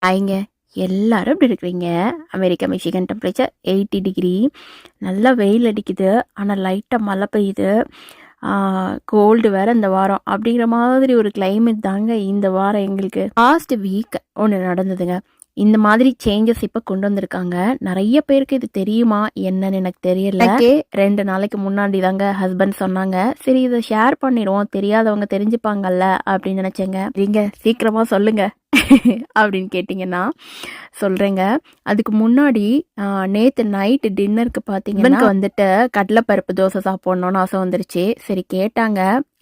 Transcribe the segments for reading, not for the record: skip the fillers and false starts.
ஐங்க எல்லாரும் இப்படி இருக்கிறீங்க. அமெரிக்கா மிஷிகன் டெம்பரேச்சர் 80 டிகிரி, நல்லா வெயில் அடிக்குது, ஆனால் லைட்டாக மழை பெய்யுது. கோல்டு வேற இந்த வாரம் அப்படிங்கிற மாதிரி ஒரு கிளைமேட் தாங்க இந்த வாரம் எங்களுக்கு. லாஸ்ட் வீக் ஒன்று நடந்ததுங்க. இந்த மாதிரி சேஞ்சஸ் இப்போ கொண்டு வந்திருக்காங்க. நிறைய பேருக்கு இது தெரியுமா என்னன்னு எனக்கு தெரியல. 2 நாளைக்கு முன்னாடி தாங்க ஹஸ்பண்ட் சொன்னாங்க. சரி இதை ஷேர் பண்ணிடுவோம், தெரியாதவங்க தெரிஞ்சுப்பாங்கல்ல அப்படின்னு நினச்சேங்க. நீங்க சீக்கிரமா சொல்லுங்க அப்படின்னு கேட்டிங்கன்னா சொல்கிறேங்க. அதுக்கு முன்னாடி நேற்று நைட்டு டின்னருக்கு பார்த்தீங்கன்னா வந்துட்டு கடலைப்பருப்பு தோசை சாப்பிட்ணுன்னு ஆசை வந்துருச்சு. சரி கேட்டாங்க.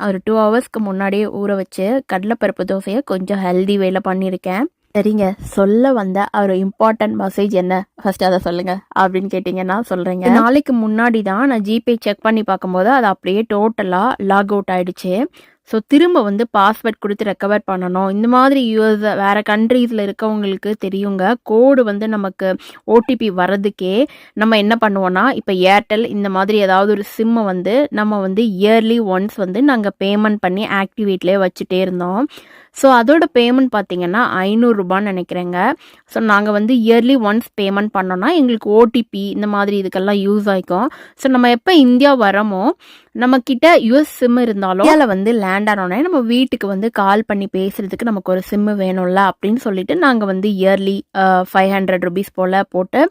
ஒரு 2 ஹவர்ஸ்க்கு முன்னாடியே ஊற வச்சு கடலைப்பருப்பு தோசையை கொஞ்சம் ஹெல்தி வேல பண்ணியிருக்கேன். சரிங்க, சொல்ல வந்த ஒரு இம்பார்ட்டன்ட் மெசேஜ் என்ன ஃபர்ஸ்ட் அதை சொல்லுங்க அப்படின்னு கேட்டிங்கன்னா சொல்கிறேங்க. நாளைக்கு முன்னாடி தான் நான் ஜிபே செக் பண்ணி பார்க்கும்போது அது அப்படியே டோட்டலாக லாக் அவுட் ஆகிடுச்சு. ஸோ திரும்ப வந்து பாஸ்வேர்ட் கொடுத்து ரெக்கவர் பண்ணணும். இந்த மாதிரி யூஎஸ் வேறு கண்ட்ரீஸில் இருக்கவங்களுக்கு தெரியுங்க. கோடு வந்து நமக்கு ஓடிபி வர்றதுக்கே நம்ம என்ன பண்ணுவோன்னா, இப்போ ஏர்டெல் இந்த மாதிரி ஏதாவது ஒரு சிம்மை வந்து நம்ம வந்து இயர்லி ஒன்ஸ் வந்து நாங்கள் பேமெண்ட் பண்ணி ஆக்டிவேட்லேயே வச்சுட்டே இருந்தோம். ஸோ அதோட பேமெண்ட் பார்த்தீங்கன்னா 500 ரூபான்னு நினைக்கிறேங்க. ஸோ நாங்கள் வந்து இயர்லி ஒன்ஸ் பேமெண்ட் பண்ணோன்னா எங்களுக்கு ஓடிபி இந்த மாதிரி இதுக்கெல்லாம் யூஸ் ஆகிக்கும். ஸோ நம்ம எப்போ இந்தியா வரமோ நம்மக்கிட்ட யூஎஸ் சிம் இருந்தாலும் இந்தியாவில் வந்து லேண்ட் ஆனோடனே நம்ம வீட்டுக்கு வந்து கால் பண்ணி பேசுகிறதுக்கு நமக்கு ஒரு சிம்மு வேணும்ல அப்படின்னு சொல்லிட்டு நாங்கள் வந்து இயர்லி 500 ருபீஸ் போல் போட்டு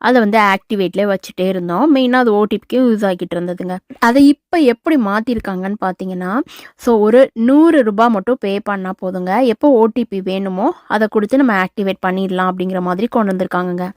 அதை வந்து ஆக்டிவேட்லேயே வச்சுட்டே இருந்தோம். மெயினாக அது ஓடிபிக்கு யூஸ் ஆகிட்டு இருந்ததுங்க. அதை இப்போ எப்படி மாற்றிருக்காங்கன்னு பார்த்தீங்கன்னா, ஸோ ஒரு 100 ரூபாய் மட்டும் பே பண்ணால் போதுங்க. எப்போ ஓடிபி வேணுமோ அதை கொடுத்து நம்ம ஆக்டிவேட் பண்ணிடலாம் அப்படிங்கிற மாதிரி கொண்டு வந்திருக்காங்கங்க.